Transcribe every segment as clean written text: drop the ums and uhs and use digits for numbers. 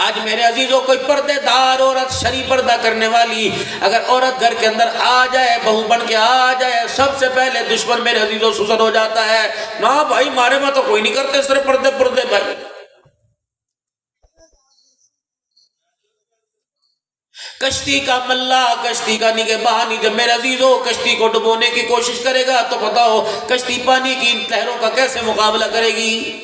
آج میرے عزیزوں کوئی پردے دار عورت شرعی پردہ کرنے والی اگر عورت گھر کے اندر آ جائے، بہو بن کے آ جائے، سب سے پہلے دشمن میرے عزیزوں سسر ہو جاتا ہے. نا بھائی مارے میں تو کوئی نہیں کرتے اس طرح پردے بھائی. کشتی کا ملا، کشتی کا نگہبانی جب میرے عزیزوں کشتی کو ڈبونے کی کوشش کرے گا تو بتاؤ کشتی پانی کی ان لہروں کا کیسے مقابلہ کرے گی؟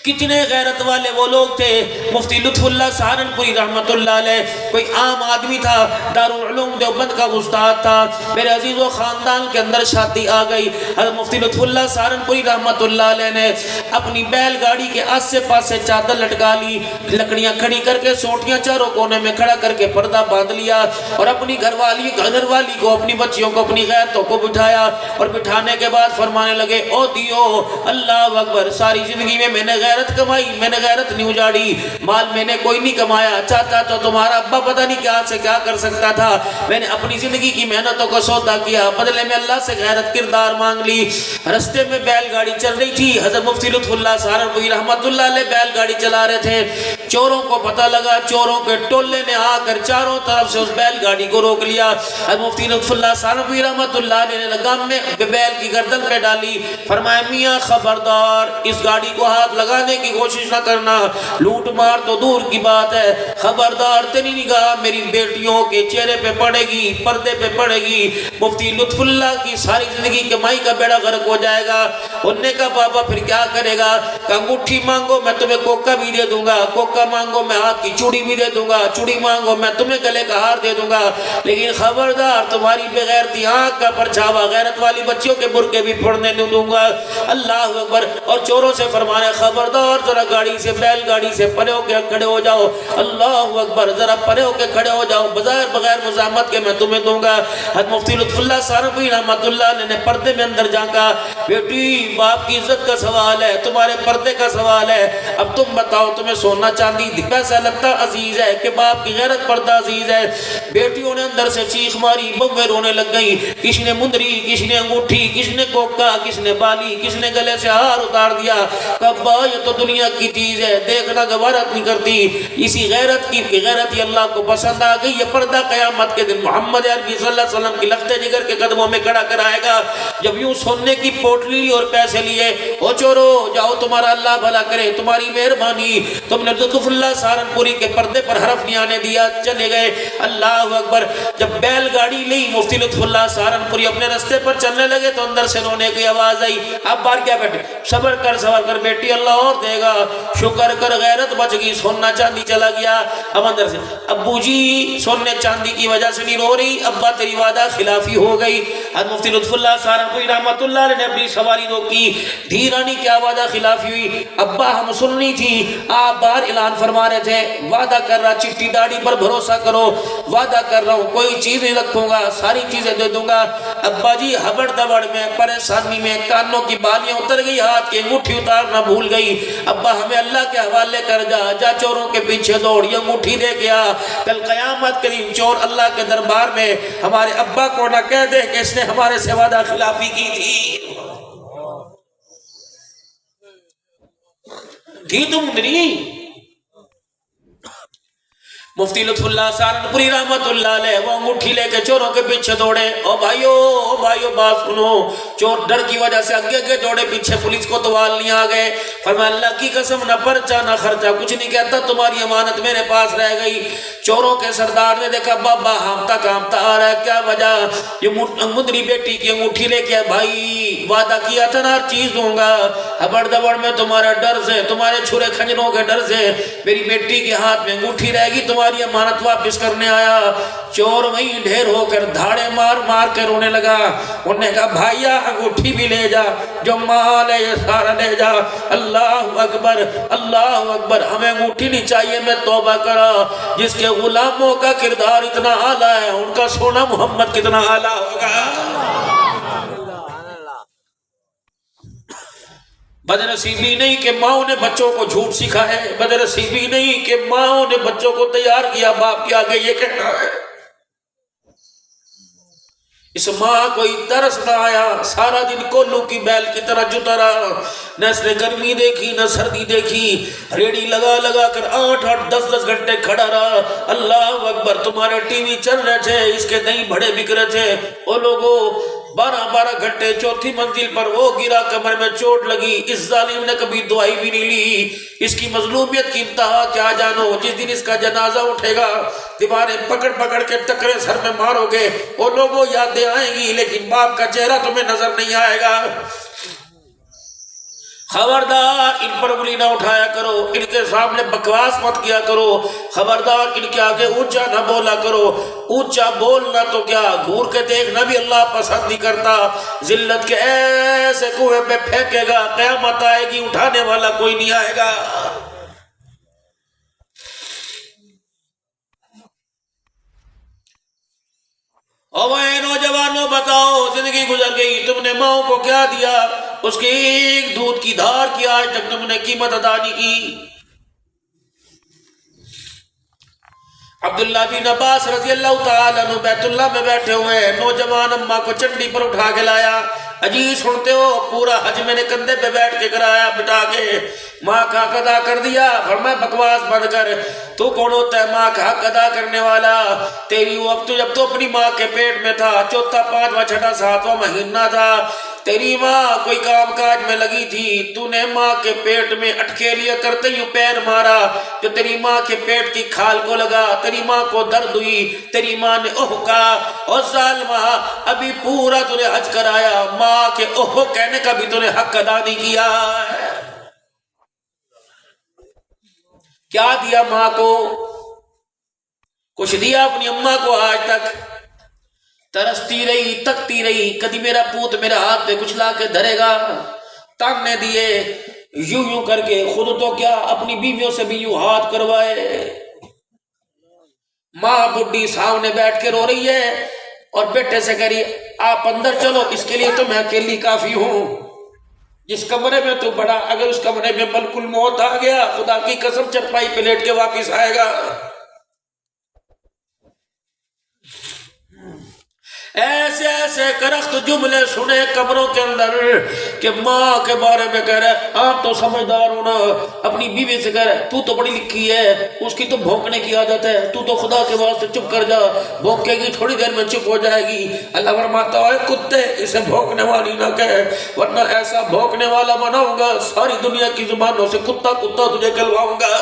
کتنے غیرت والے وہ لوگ تھے. مفتی لطف اللہ سہارنپوری رحمت اللہ علیہ کوئی عام آدمی تھا، دارالعلوم دیوبند کا استاد تھا. میرے عزیزوں خاندان کے اندر شادی آ گئی. حضرت مفتی لطف اللہ سہارنپوری رحمت اللہ علیہ نے اپنی بیل گاڑی کے آسے پاسے چادر لٹکا لی، لکڑیاں کھڑی کر کے سوٹیاں چاروں کونے میں کھڑا کر کے پردہ باندھ لیا اور اپنی گھر والی کو اپنی بچیوں کو اپنی غیرتوں کو بٹھایا اور بٹھانے کے بعد فرمانے لگے او دیو اللہ اکبر، ساری زندگی میں نے غیرت کمائی، میں نے غیرت نہیں اجاڑی، مال میں نے کوئی نہیں کمایا، چاہتا تو تمہارا ابا پتہ نہیں کیا سے کیا کر سکتا تھا، میں نے اپنی زندگی کی محنتوں کو سودا کیا، بدلے میں اللہ سے غیرت کردار مانگ لی. رستے میں بیل گاڑی چل رہی تھی. حضرت مفتی لطف اللہ سہارنپوری رحمت اللہ علیہ بیل گاڑی چلا رہے تھے. چوروں کو پتہ لگا، چوروں کے ٹولے نے آ کر چاروں طرف سے اس بیل گاڑی کو روک لیا. حضرت مفتی لطف اللہ سہارنپوری رحمت اللہ علیہ نے لگام میں بیل کی گردن پہ ڈالی، فرمایا میاں خبردار اس گاڑی کو ہاتھ لگانے کی کوشش نہ کرنا، لوٹ مار تو دور کی بات ہے، خبردار تیری نگاہ میری بیٹیوں کے چہرے پہ پڑے گی، پردے پہ پڑے گی. مفتی لطف اللہ کی ساری زندگی کمائی کا بیڑا غرق ہو جائے گا. انہوں نے کہا بابا پھر کیا کرے گا؟ کہ انگوٹھی مانگو میں تمہیں کوکا بھی دے دوں گا، کوکا مانگو میں ہاتھ کی چوڑی بھی دے دوں گا، چوڑی مانگو میں تمہیں گلے کا ہار دے دوں گا، لیکن خبردار تمہاری بغیرتی آنکھ کا پرچھاوا غیرت والی بچیوں کے برقعے بھی پھوڑنے نہیں دوں گا. اللہ اکبر. اور چوروں سے فرمانے خبردار ذرا گاڑی سے بیل گاڑی سے پرے ہو کے کھڑے ہو جاؤ. اللہ اکبر. ذرا پرے ہو کے کھڑے ہو جاؤ، بغیر مزاحمت کے میں تمہیں دوں گا. حضرت مفتی لطف اللہ سہارنپوری رحمت اللہ علیہ نے پردے میں اندر جھانکا، بیٹی باپ کی عزت کا سوال ہے، تمہارے پردے کا سوال ہے. اب تم بتاؤ تمہیں سونا چاندی پیسہ لگتا عزیز ہے کہ باپ کی غیرت پردہ عزیز ہے؟ بیٹیوں نے اندر سے چیخ ماری، بویں رونے لگ گئی. کسی نے مندری، کسی نے انگوٹھی، کسی نے کوکا، کسی نے بالی، کسی نے گلے سے ہار اتار دیا. ابا یہ تو دنیا کی چیز ہے، دیکھنا گوارت نہیں کرتی. اسی غیرت کی غیرت یہ اللہ کو پسند آ گئی. یہ پردہ قیامت کے دن محمد عربی صلی اللہ علیہ وسلم کی لخت جگر کے قدموں میں کھڑا کرائے گا. جب یوں سونے کی پوٹلی اور پیسے لیے، او چورو جاؤ تمہارا اللہ بھلا کرے، تمہاری مہربانی، تم نے لطف اللہ سہارنپوری کے پردے پر حرف نہیں آنے دیا، چلے گئے. اللہ اکبر. جب بیل گاڑی لی مفتی لطف اللہ سہارنپوری اپنے رستے پر چلنے لگے تو اندر سے رونے کی آواز آئی. اب بار کیا بیٹھے، صبر کر بیٹی، اللہ اور دے گا، شکر کر غیرت بچ گئی، سونا چاندی چلا گیا. اب اندر سے ابو جی سونے چاندی کی وجہ سے نہیں رو رہی، ابا تیری وعدہ خلافی ہو گئی. حضرت مفتی لطف اللہ سہارنپوری رحمت اللہ علیہ نے اپنی سواری روکی. دھیرانی کیا وعدہ خلافی ہوئی؟ ابا ہم سننی تھی، آپ باہر اعلان فرما رہے تھے، وعدہ کر رہا چٹی داڑھی پر بھروسہ کرو، وعدہ کر رہا ہوں کوئی چیز نہیں رکھوں گا، ساری چیزیں دے دوں گا. ابا جی ہبڑ دبڑ میں پریشانی میں کانوں کی بالیاں اتر گئی، ہاتھ کی انگوٹھی اتارنا بھول گئی. ابا ہمیں اللہ کے حوالے کر جا چوروں کے پیچھے دوڑ، یہ انگوٹھی دے گیا. کل قیامت کے دن چور اللہ کے دربار میں ہمارے ابا کو نہ کہہ دے کہ اس نے ہمارے سے وعدہ خلافی کی تھی. تم دری مفتی لطف اللہ سہارنپوری رحمت اللہ علیہ وہ انگوٹھی لے کے چوروں کے پیچھے دوڑے. او بھائیو بات سنو. چور ڈر کی وجہ سے آگے دوڑے، پیچھے پولیس کو توال نہیں آ گئے. فرمایا اللہ کی قسم نہ پرچہ نہ خرچہ کچھ نہیں کہتا، تمہاری امانت میرے پاس رہ گئی. چوروں کے سردار نے دیکھا بابا کامتا آ رہا ہے، کیا وجہ؟ یہ مندری بیٹی کی انگوٹھی لے کے بھائی وعدہ کیا تھا نا ہر چیز دوں گا، ہبڑ دبڑ میں تمہارا ڈر سے، تمہارے چھرے کھنجروں کے ڈر سے میری بیٹی کے ہاتھ میں انگوٹھی رہ گئی، تمہاری امانت واپس کرنے آیا. چور وہیں ڈھیر ہو کر دھاڑے مار کے رونے لگا. انہوں نے کہا بھائیا انگوٹھی بھی لے جا، جو مال ہے یہ سارا لے جا. اللہ اکبر اللہ اکبر. ہمیں انگوٹھی نہیں چاہیے، میں توبہ کرا. جس کے غلاموں کا کردار اتنا اعلیٰ ہے ان کا سونا محمد کتنا اعلیٰ ہوگا. بدنصیبی نہیں کہ ماں نے بچوں کو جھوٹ سکھائے، بدنصیبی نہیں کہ ماں نے بچوں کو تیار کیا باپ کے آگے یہ کہنا ہے. اس ماں کوئی ترس نہ آیا، سارا دن کولو کی بیل کی طرح جتا رہا، نہ اس نے گرمی دیکھی نہ سردی دیکھی، ریڑی لگا لگا کر 8-10 گھنٹے کھڑا رہا۔ اللہ اکبر، تمہارے ٹی وی چل رہے تھے، اس کے دہی بڑے بک رہے تھے، وہ لوگوں 12 گھنٹے چوتھی منزل پر وہ گرا، کمر میں چوٹ لگی، اس ظالم نے کبھی دعائی بھی نہیں لی، اس کی مظلومیت کی انتہا کیا جانو۔ جس دن اس کا جنازہ اٹھے گا، دیواریں پکڑ پکڑ کے ٹکرے سر میں مارو گے، وہ لوگوں یادیں آئیں گی، لیکن باپ کا چہرہ تمہیں نظر نہیں آئے گا۔ خبردار، ان پر انگلی نہ اٹھایا کرو، ان کے سامنے بکواس مت کیا کرو، خبردار ان کے آگے اونچا نہ بولا کرو، اونچا بولنا تو کیا گھور کے دیکھنا بھی اللہ پسند نہیں کرتا۔ ذلت کے ایسے کنویں پہ پھینکے گا، قیامت آئے گی، اٹھانے والا کوئی نہیں آئے گا۔ اور وہ نوجوانوں بتاؤ، زندگی گزر گئی، تم نے ماں کو کیا دیا؟ اس کی ایک دودھ کی دھار کی آج تک تم نے قیمت ادا نہیں کی۔ عبداللہ بن عباس رضی اللہ تعالیٰ عنہ بیت اللہ میں بیٹھے ہوئے، نوجوان اماں کو چنڈی پر اٹھا کے لایا۔ اجی سنتے ہو، پورا حج میں نے کندھے پہ بیٹھ کے کرایا بٹا کے، ماں کا حق ادا کر دیا۔ فرمایا بکواس بند کر، تو کون ہوتا ہے ماں کا حق ادا کرنے والا؟ تیری وقت جب تو اپنی ماں کے پیٹ میں تھا، چوتھا پانچواں چھٹا ساتواں مہینہ تھا، تیری ماں کوئی کام کاج میں لگی تھی، تو نے ماں کے پیٹ میں اٹکیلیاں کرتے ہی پیر مارا، جو تیری ماں کے پیٹ کی کھال کو لگا، تیری ماں کو درد ہوئی، تیری ماں نے اوہ کہا، اور ظالمہ ابھی پورا تو نے حج کرایا، ماں کے اوہ کہنے کا بھی تو نے حق ادا نہیں کیا ہے۔ کیا دیا ماں کو؟ کچھ دیا اپنی اماں کو؟ آج تک ترستی رہی، تکتی رہی، کدی میرا پوت میرے ہاتھ پہ کچھ لا کے دھرے گا، تانے دیے، یوں یوں کر کے، خود تو کیا اپنی بیویوں سے بھی یوں ہاتھ کروائے۔ ماں بڈھی سامنے بیٹھ کے رو رہی ہے اور بیٹے سے کہہ رہی آپ اندر چلو، اس کے لیے تو میں اکیلی کافی ہوں، جس کمرے میں تو بڑا، اگر اس کمرے میں ملک الموت آ گیا، خدا کی قسم چرپائی پہ لیٹ کے واپس آئے گا۔ ایسے ایسے کرخت جملے سنے قبروں کے اندر کہ ماں کے بارے میں کہہ رہے آپ تو سمجھدار ہونا، اپنی بیوی سے کہہ رہے تو بڑی لکھی ہے، اس کی تو بھونکنے کی عادت ہے، تو خدا کے واسطے چپ کر جا، بھونکے گی تھوڑی دیر میں چپ ہو جائے گی۔ اللہ فرماتا ہے کتے اسے بھونکنے والی نہ کہے، ورنہ ایسا بھونکنے والا بناؤں گا ساری دنیا کی زبانوں سے کتا کتا تجھے کہلواؤں گا۔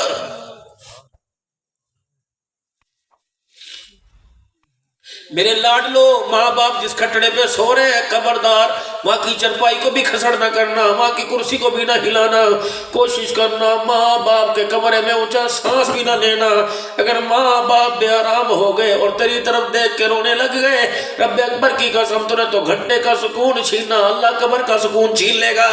میرے لاڈلو، ماں باپ جس کھٹڑے پہ سو رہے ہیں، خبردار وہاں کی چرپائی کو بھی کھسڑ نہ کرنا، وہاں کی کرسی کو بھی نہ ہلانا، کوشش کرنا ماں باپ کے کمرے میں اونچا سانس بھی نہ لینا۔ اگر ماں باپ بے آرام ہو گئے اور تیری طرف دیکھ کے رونے لگ گئے، رب اکبر کی قسم تو نے تو گھنٹے کا سکون چھینا، اللہ قبر کا سکون چھین لے گا۔